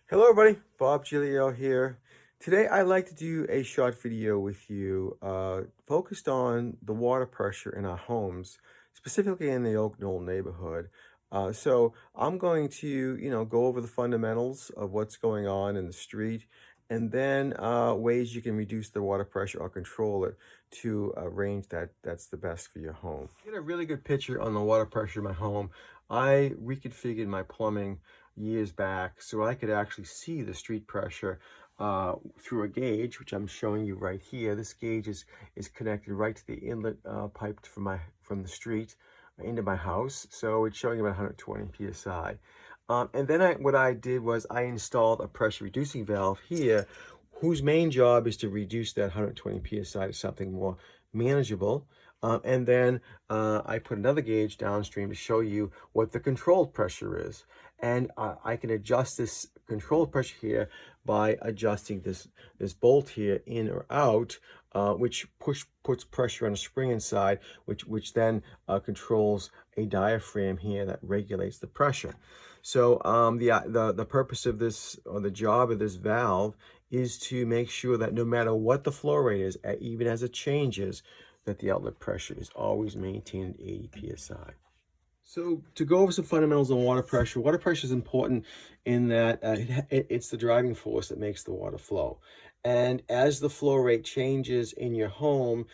Hello everybody, Bob Giglio here. Today I'd like to do a short video with you focused on the water pressure in our homes, specifically in the Oak Knoll neighborhood. So I'm going to, go over the fundamentals of what's going on in the street and then ways you can reduce the water pressure or control it to a range that's the best for your home. To get a really good picture on the water pressure in my home, I reconfigured my plumbing years back so I could actually see the street pressure through a gauge, which I'm showing you right here. This gauge is connected right to the inlet pipe from the street into my house, so it's showing about 120 psi. And then what I did was I installed a pressure reducing valve here, whose main job is to reduce that 120 psi to something more manageable. And then I put another gauge downstream to show you what the controlled pressure is. And I can adjust this control pressure here by adjusting this bolt here in or out, which puts pressure on a spring inside, which then controls a diaphragm here that regulates the pressure. So the purpose of this, or the job of this valve, is to make sure that no matter what the flow rate is, even as it changes, that the outlet pressure is always maintained at 80 psi. So to go over some fundamentals on water pressure is important in that it's the driving force that makes the water flow. And as the flow rate changes in your home,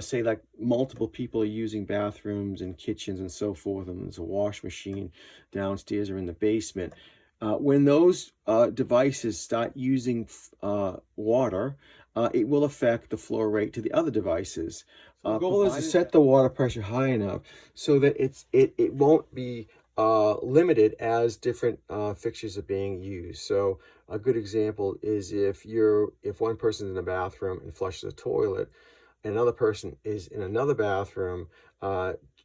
say like multiple people are using bathrooms and kitchens and so forth, and there's a wash machine downstairs or in the basement. When those devices start using water, it will affect the flow rate to the other devices. The goal is to set the water pressure high enough so that it won't be limited as different fixtures are being used. So a good example is if one person's in the bathroom and flushes a toilet, and another person is in another bathroom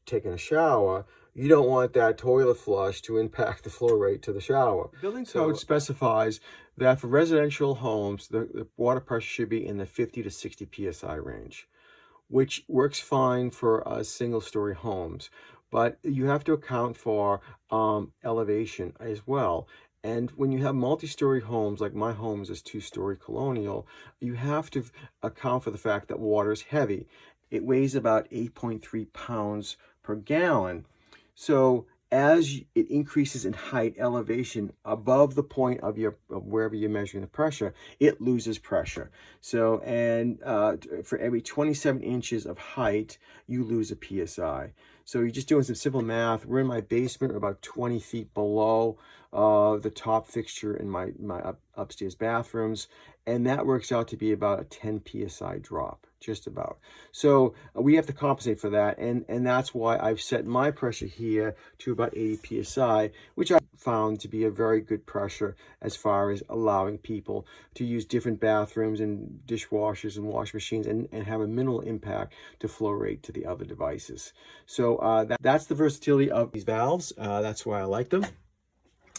taking a shower, you don't want that toilet flush to impact the flow rate to the shower. The building code specifies that for residential homes, the water pressure should be in the 50 to 60 psi range, which works fine for single-story homes. But you have to account for elevation as well. And when you have multi-story homes, like my home is 2-story colonial, you have to account for the fact that water is heavy. It weighs about 8.3 pounds per gallon. So as it increases in height, elevation above the point of wherever you're measuring the pressure, it loses pressure. So, and for every 27 inches of height, you lose a psi. So you're just doing some simple math. We're in my basement, about 20 feet below the top fixture in my upstairs bathrooms, and that works out to be about a 10 psi drop, just about. So we have to compensate for that, and that's why I've set my pressure here to about 80 psi, which I found to be a very good pressure as far as allowing people to use different bathrooms and dishwashers and wash machines and have a minimal impact to flow rate to the other devices. So that's the versatility of these valves. That's why I like them.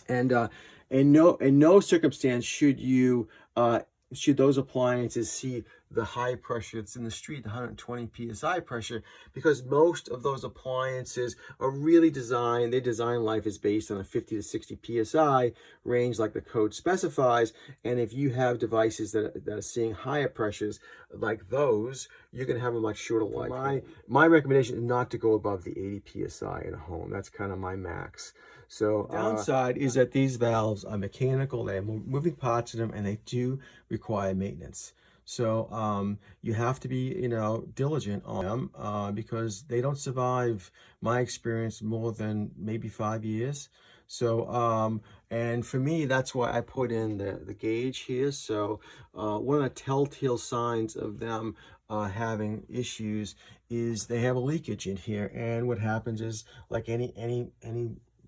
And in no circumstance should those appliances see the high pressure that's in the street, the 120 psi pressure, because most of those appliances are really designed, their design life is based on a 50 to 60 psi range like the code specifies. And if you have devices that are seeing higher pressures like those, you're going to have a much shorter life. My recommendation is not to go above the 80 psi in a home. That's kind of my max. So downside is that these valves are mechanical, they have moving parts in them, and they do require maintenance. So you have to be, diligent on them because they don't survive, my experience, more than maybe 5 years. So, and for me, that's why I put in the gauge here. So one of the telltale signs of them having issues is they have a leakage in here. And what happens is, like any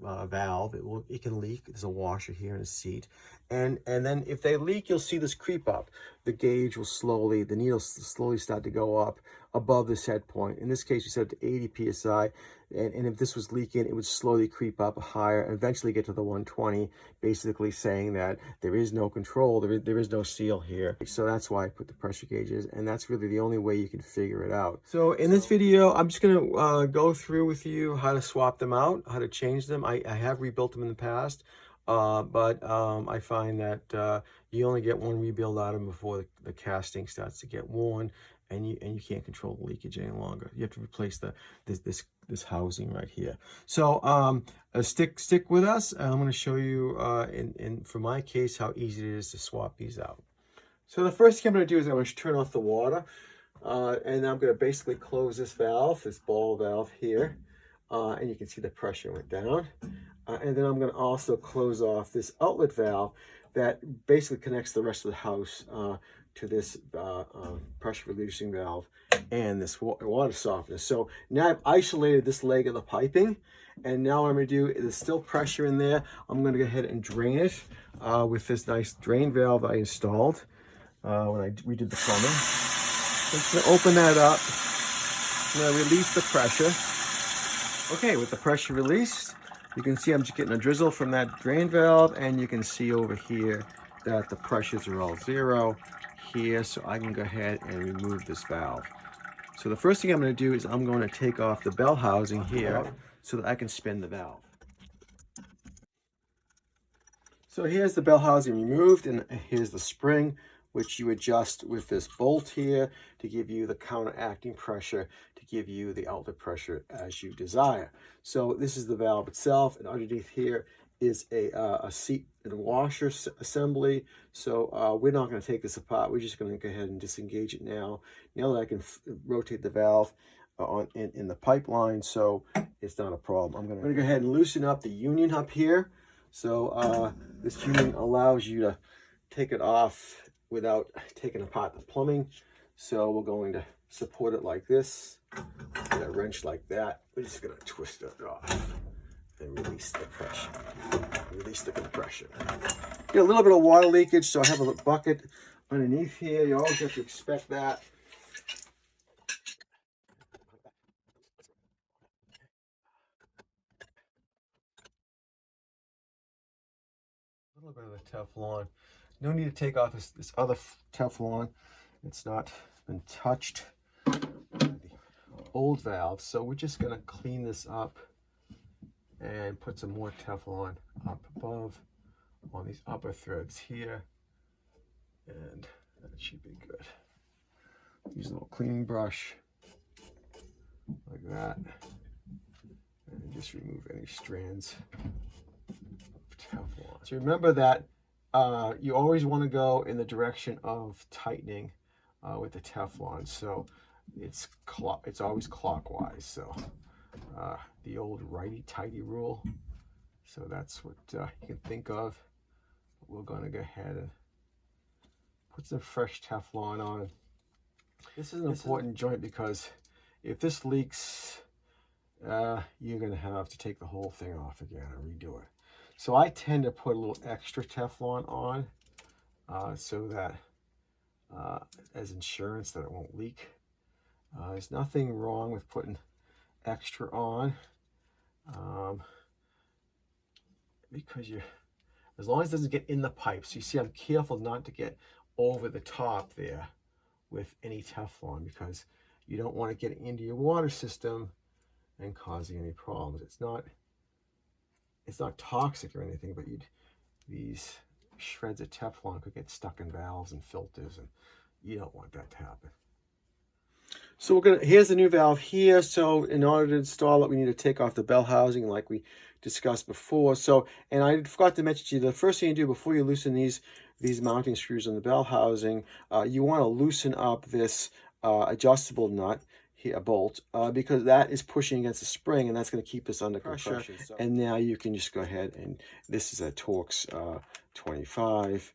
valve, it can leak. There's a washer here and a seat, and then if they leak, you'll see this creep up. The gauge will the needle slowly start to go up above the set point. In this case, we set it to 80 psi, and if this was leaking, it would slowly creep up higher and eventually get to the 120, basically saying that there is no control, there is no seal here. So that's why I put the pressure gauges, and that's really the only way you can figure it out. So in this video, I'm just going to go through with you how to swap them out, how to change them. I have rebuilt them in the past. I find that you only get one rebuild out of them before the casting starts to get worn, and you can't control the leakage any longer. You have to replace this housing right here. So stick with us. I'm going to show you for my case how easy it is to swap these out. So the first thing I'm going to do is I'm going to turn off the water, and I'm going to basically close this valve, this ball valve here, and you can see the pressure went down. And then I'm going to also close off this outlet valve that basically connects the rest of the house to this pressure reducing valve and this water softener. So now I've isolated this leg of the piping, and now what I'm going to do is there's still pressure in there. I'm going to go ahead and drain it with this nice drain valve I installed when I redid the plumbing. I'm just going to open that up. I'm going to release the pressure. Okay, with the pressure released, you can see I'm just getting a drizzle from that drain valve, and you can see over here that the pressures are all zero here, so I can go ahead and remove this valve. So the first thing I'm going to do is I'm going to take off the bell housing here so that I can spin the valve. So here's the bell housing removed, and here's the spring, which you adjust with this bolt here to give you the counteracting pressure, to give you the outlet pressure as you desire. So this is the valve itself, and underneath here is a seat and a washer assembly. So we're not going to take this apart. We're just going to go ahead and disengage it now. Now that I can rotate the valve in the pipeline, so it's not a problem. I'm going to go ahead and loosen up the union up here. So this union allows you to take it off without taking apart the plumbing. So we're going to support it like this, with a wrench like that. We're just going to twist it off and release the pressure, release the compression. Get a little bit of water leakage, so I have a bucket underneath here. You always have to expect that. A little bit of the Teflon. No need to take off this other Teflon. It's not been touched by the old valve. So we're just going to clean this up and put some more Teflon up above on these upper threads here. And that should be good. Use a little cleaning brush like that. And just remove any strands of Teflon. So remember that you always want to go in the direction of tightening with the Teflon, so it's always clockwise. So the old righty-tighty rule. So that's what you can think of. We're going to go ahead and put some fresh Teflon on. This is an important joint because if this leaks, you're going to have to take the whole thing off again and redo it. So I tend to put a little extra Teflon on so that as insurance that it won't leak. There's nothing wrong with putting extra on because as long as it doesn't get in the pipes. You see, I'm careful not to get over the top there with any Teflon because you don't want to get into your water system and causing any problems. It's not toxic or anything, but these shreds of Teflon could get stuck in valves and filters, and you don't want that to happen. So here's the new valve here. So in order to install it, we need to take off the bell housing like we discussed before. So, and I forgot to mention to you, the first thing you do before you loosen these mounting screws on the bell housing, you want to loosen up this adjustable nut here, a bolt, because that is pushing against the spring, and that's going to keep this under pressure. So. And now you can just go ahead, and this is a Torx 25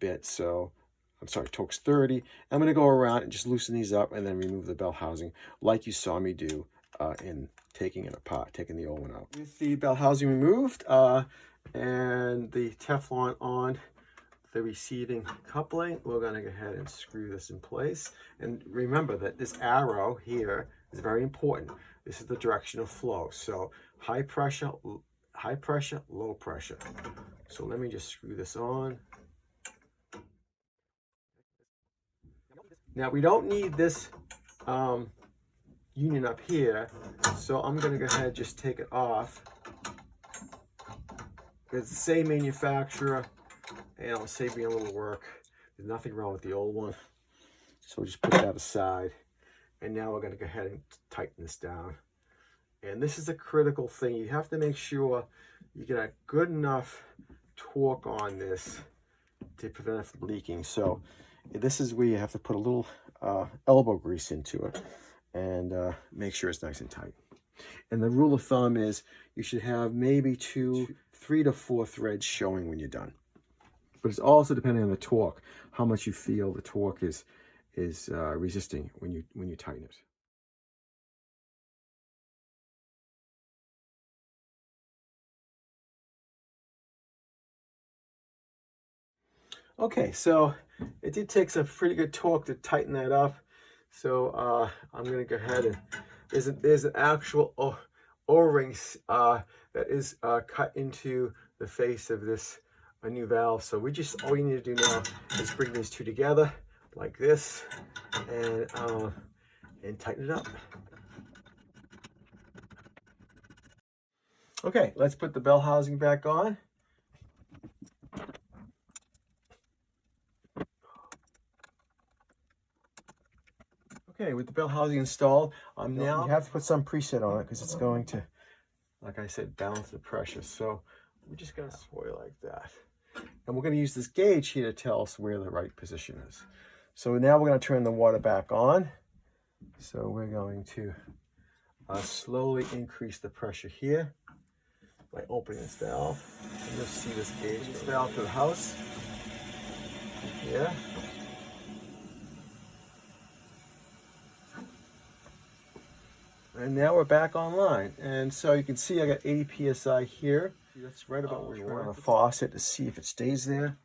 bit, so I'm sorry, Torx 30. I'm going to go around and just loosen these up and then remove the bell housing like you saw me do in taking it apart, taking the old one out. With the bell housing removed and the Teflon on the receiving coupling, we're going to go ahead and screw this in place. And remember that this arrow here is very important. This is the direction of flow. So high pressure, low pressure. So let me just screw this on. Now we don't need this union up here, so I'm going to go ahead and just take it off. It's the same manufacturer, and it'll save me a little work. There's nothing wrong with the old one. So we'll just put that aside. And now we're going to go ahead and tighten this down. And this is a critical thing. You have to make sure you get a good enough torque on this to prevent it from leaking. So this is where you have to put a little elbow grease into it and make sure it's nice and tight. And the rule of thumb is you should have maybe 3 to 4 threads showing when you're done. But it's also depending on the torque, how much you feel the torque is resisting when you tighten it. Okay, so it did take some pretty good torque to tighten that up. So I'm going to go ahead and there's an actual O-ring that is cut into the face of this new valve. So all we need to do now is bring these two together like this and tighten it up. Okay, let's put the bell housing back on. Okay, with the bell housing installed, now you have to put some preset on it because it's going to, like I said, balance the pressure. So we're just going to sway like that. And we're going to use this gauge here to tell us where the right position is. So now we're going to turn the water back on. So we're going to slowly increase the pressure here by opening this valve. And you'll see this gauge, this valve to the house. Yeah. And now we're back online. And so you can see I got 80 psi here. That's right about where you want the faucet to see if it stays there.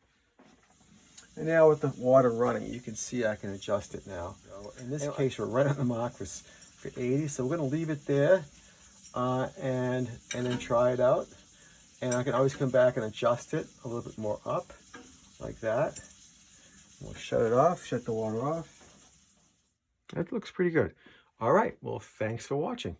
And now with the water running, you can see I can adjust it now. So in this case, we're right on the mark for 80. So we're going to leave it there and then try it out. And I can always come back and adjust it a little bit more up like that. We'll shut it off, shut the water off. That looks pretty good. All right, well, thanks for watching.